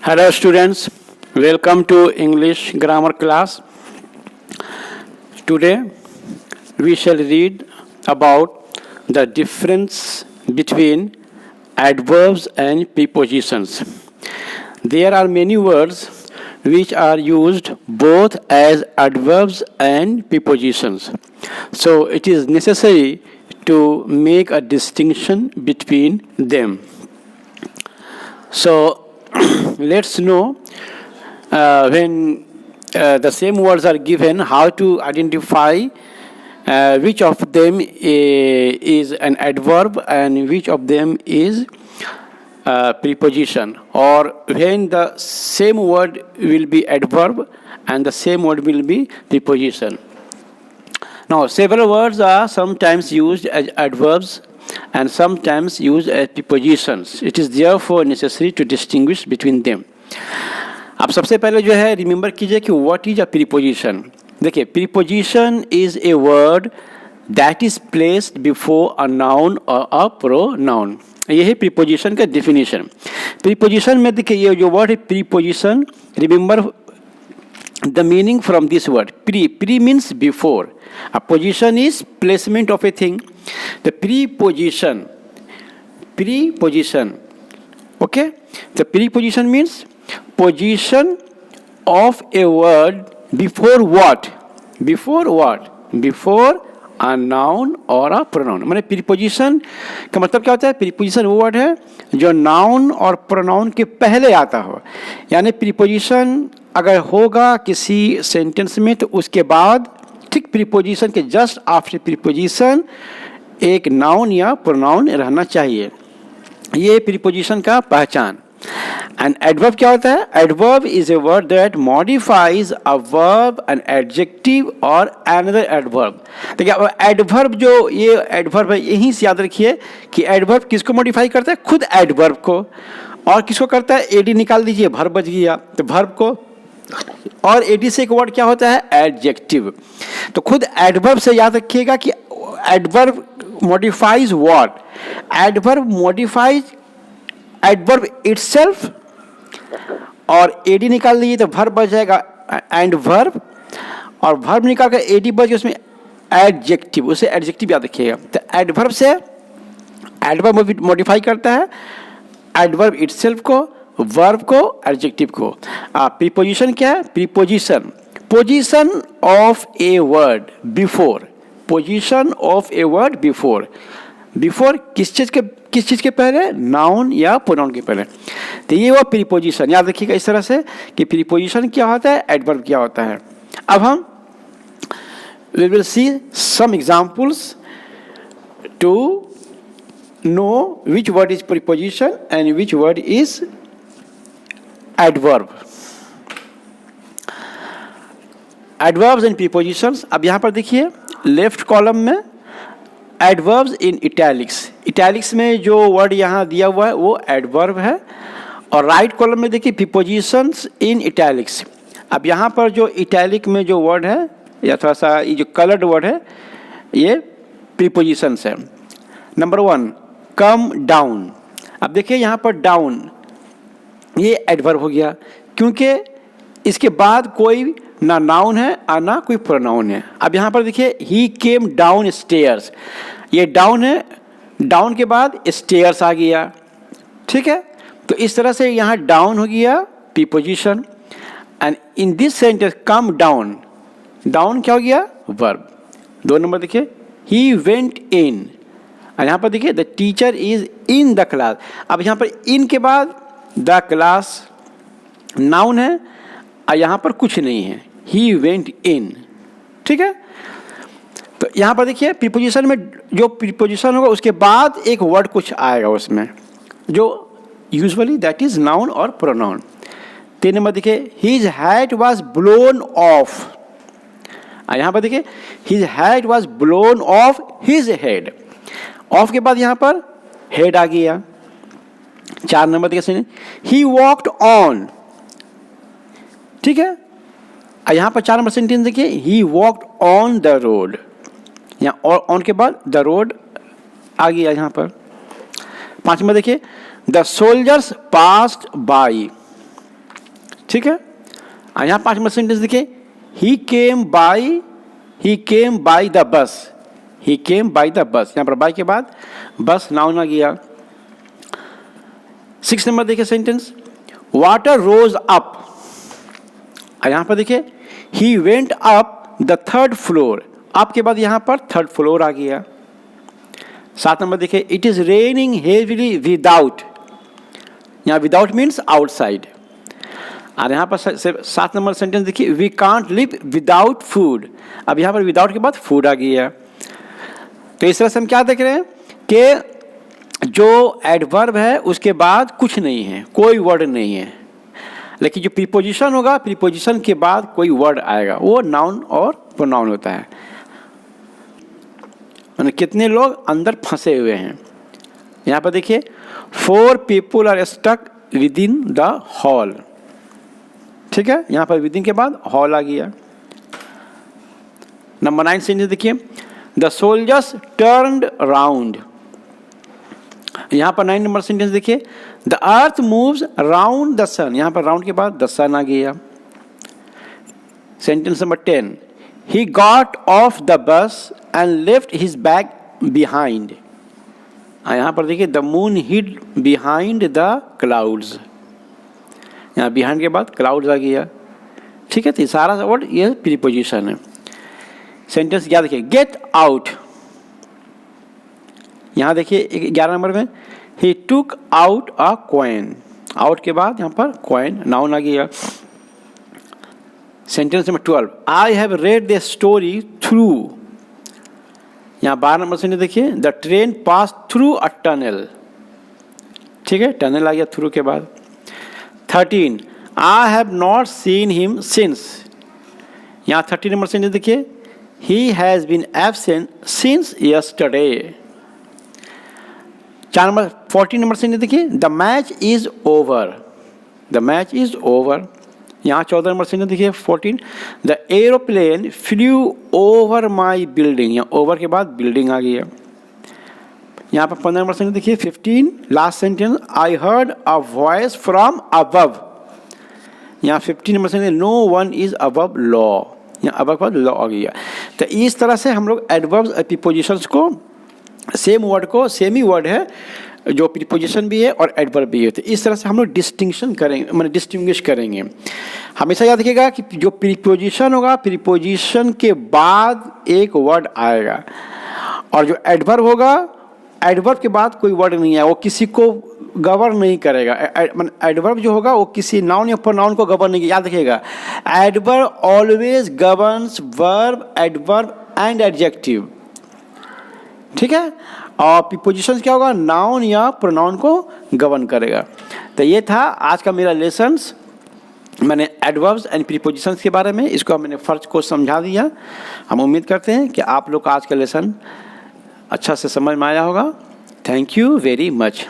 Hello students, welcome to English grammar class. Today we shall read about the difference between adverbs and prepositions. There are many words which are used both as adverbs and prepositions. So it is necessary to make a distinction between them. So let's know when the same words are given, how to identify which of them is an adverb and which of them is preposition, or when the same word will be adverb and the same word will be preposition. Now, several words are sometimes used as adverbs and sometimes used as prepositions. It is therefore necessary to distinguish between them. अब सबसे पहले जो है remember कीजिए कि what is a preposition. देखिए, preposition is a word that is placed before a noun और a pronoun. ये है प्रीपोजिशन का डेफिनेशन. प्रीपोजिशन में देखिए ये जो वर्ड है preposition, remember the meaning from this word. Pre means before. A position is placement of a thing. The preposition, okay, the preposition means position of a word before what? Before a noun or a pronoun. माने preposition का मतलब क्या होता है? Preposition वो word है जो noun और प्रोनाउन के पहले आता हो. यानी प्रीपोजिशन अगर होगा किसी सेंटेंस में तो उसके बाद ठीक प्रीपोजिशन के जस्ट आफ्टर प्रीपोजिशन एक नाउन या प्रोनाउन रहना चाहिए. ये प्रीपोजिशन का पहचान. एंड एडवर्ब क्या होता है? Adverb is a word that modifies a verb, an adjective और अनदर एडवर्ब. देखिए, एडवर्ब जो ये एडवर्ब है यहीं से याद रखिए कि एडवर्ब किसको मॉडिफाई करता है? खुद एडवर्ब को. और किसको करता है? एडी निकाल दीजिए, वर्ब बच गया तो वर्ब को. और एडी से एक वर्ड क्या होता है? एडजेक्टिव. तो खुद एडवर्ब से याद रखिएगा कि adverb modifies what? Adverb modifies adverb itself. और एडी निकाल लीजिए तो वर्ब बच जाएगा एंड वर्ब, और वर्ब निकाल कर एडी बच गया उसमें एडजेक्टिव. उसे एडजेक्टिव याद रखिएगा. तो एडवर्ब से एडवर्ब मॉडिफाई करता है एडवर्ब इटसेल्फ को, वर्ब को, एडजेक्टिव को. प्रीपोजिशन क्या है? Preposition position of a word before. Position of a word before. Before किस चीज के पहले? नाउन या प्रोनाउन के पहले. तो ये वो प्रीपोजिशन. याद रखिएगा इस तरह से कि प्रीपोजिशन क्या होता है, एडवर्ब क्या होता है. अब हम we will see some examples to know which word is preposition and which word is adverb. Adverbs and prepositions. अब यहाँ पर देखिए लेफ्ट कॉलम में adverbs in italics. Italics में जो वर्ड यहाँ दिया हुआ है वो adverb है. और राइट कॉलम में देखिए prepositions in italics. अब यहाँ पर जो italic में जो वर्ड है या थोड़ा सा ये जो कलर्ड वर्ड है ये prepositions है. Number 1 come down. अब देखिए यहाँ पर डाउन ये एडवर्ब हो गया क्योंकि इसके बाद कोई ना नाउन है और ना कोई प्रोनाउन है. अब यहाँ पर देखिए ही केम डाउन स्टेयर्स. ये डाउन है, डाउन के बाद स्टेयर्स आ गया. ठीक है, तो इस तरह से यहाँ डाउन हो गया preposition. And in this sentence come down, down क्या हो गया? वर्ब. 2 नंबर देखिए ही वेंट इन. और यहाँ पर देखिए the teacher is in the class. अब यहाँ पर इन के बाद द क्लास नाउन है और यहाँ पर कुछ नहीं है, ही वेंट इन. ठीक है, तो यहाँ पर देखिए प्रीपोजिशन में जो प्रीपोजिशन होगा उसके बाद एक वर्ड कुछ आएगा उसमें जो यूजुअली दैट इज नाउन और प्रोनाउन. 3 नंबर देखिए his hat was blown of. यहाँ पर देखिए his hat was blown of his head. Of के बाद यहाँ पर हेड आ गया. 4 नंबर देखिए ही वॉक्ड ऑन. ठीक है, यहाँ पर 4 नंबर सेंटेंस देखिए ही वॉक्ड ऑन द रोड. यहाँ और ऑन के बाद द रोड आ गया यहाँ पर. 5 नंबर देखिए द सोल्जर्स पास्ड बाई. ठीक है। यहाँ 5 नंबर सेंटेंस देखिए, ही केम by the bus, he came by the bus, यहाँ पर बाई के बाद बस नाउन आ गया। 6 नंबर देखिए सेंटेंस, वाटर रोज अप, यहाँ पर देखिए he went up the 3rd floor, up के बाद यहाँ पर 3rd फ्लोर आ गया। 7 नंबर देखिए, it is raining heavily without, यहाँ विदाउट मीन्स आउटसाइड। और यहाँ पर 7 नंबर सेंटेंस देखिए, we can't live without food, अब यहाँ पर विदाउट के बाद फूड आ गया। तो इस तरह से हम क्या देख रहे हैं कि जो एडवर्ब है उसके बाद कुछ नहीं है, कोई वर्ड नहीं है, लेकिन जो प्रीपोजिशन होगा, प्रीपोजिशन के बाद कोई वर्ड आएगा, वो नाउन और प्रोनाउन होता है। मतलब कितने लोग अंदर फंसे हुए हैं। यहाँ पर देखिए, 4 people are stuck within the hall, ठीक है, यहाँ पर विद इन के बाद हॉल आ गया। नंबर 9 सेंटेंस देखिए, द सोल्जर्स टर्न्ड राउंड, यहाँ पर 9 नंबर सेंटेंस देखिए, the earth moves round the sun, यहाँ पर राउंड के बाद द सन आ गया। Sentence number 10, he got off the bus and left his bag behind, यहाँ पर देखिए, the moon hid behind the clouds, यहाँ बिहाइंड के बाद क्लाउड्स आ गया, ठीक है। तो सारा वर्ड ये प्रीपोजिशन है। सेंटेंस क्या देखिए, गेट आउट, यहाँ देखिए 11 नंबर में, he took out a coin, out के बाद यहाँ पर कॉइन नाउन आ गया। Sentence number 12, I have read the story through, यहाँ 12 नंबर सेंटेंस देखिए, the train pass through a tunnel, ठीक है, टनल आ गया थ्रू के बाद। 13, I have not seen him since, यहाँ 13 नंबर सेंटेंस देखिए, he has been absent since yesterday. 14 number sentence देखिए, the match is over, the match is over. यहाँ 14 नंबर सेंटेंस देखिए 14, the aeroplane flu over my building, यहाँ over के बाद building आ गया। यहाँ पर 15 नंबर सेंटेंस देखिए 15, last sentence, I heard a voice from above, यहाँ 15 number sentence, no one is above law, यहाँ अबव के बाद लॉ आ गया। तो इस तरह से हम लोग एडवर्ब्स और प्रीपोजिशंस को, सेम वर्ड को, सेम ही वर्ड है, जो प्रीपोजिशन भी है और एडवर्ब भी है, तो इस तरह से हम लोग डिस्टिंक्शन करेंगे, मतलब डिस्टिंग्विश करेंगे। हमेशा याद रखिएगा कि जो प्रीपोजिशन होगा, प्रीपोजिशन के बाद एक वर्ड आएगा, और जो एडवर्ब होगा, एडवर्ब के बाद कोई वर्ड नहीं है, वो किसी को गवर्न नहीं करेगा। एडवर्ब जो होगा वो किसी नाउन या प्रोनाउन को गवर्न नहीं, याद रखिएगा, adverb always governs verb, adverb and adjective, ठीक है। और प्रीपोजिशंस क्या होगा, नाउन या प्रोनाउन को गवर्न करेगा। तो ये था आज का मेरा लेसन्स, मैंने एडवर्ब्स एंड प्रीपोजिशंस के बारे में, इसको मैंने फर्ज को समझा दिया। हम उम्मीद करते हैं कि आप लोग का आज का लेसन अच्छा से समझ में आया होगा। Thank you very much.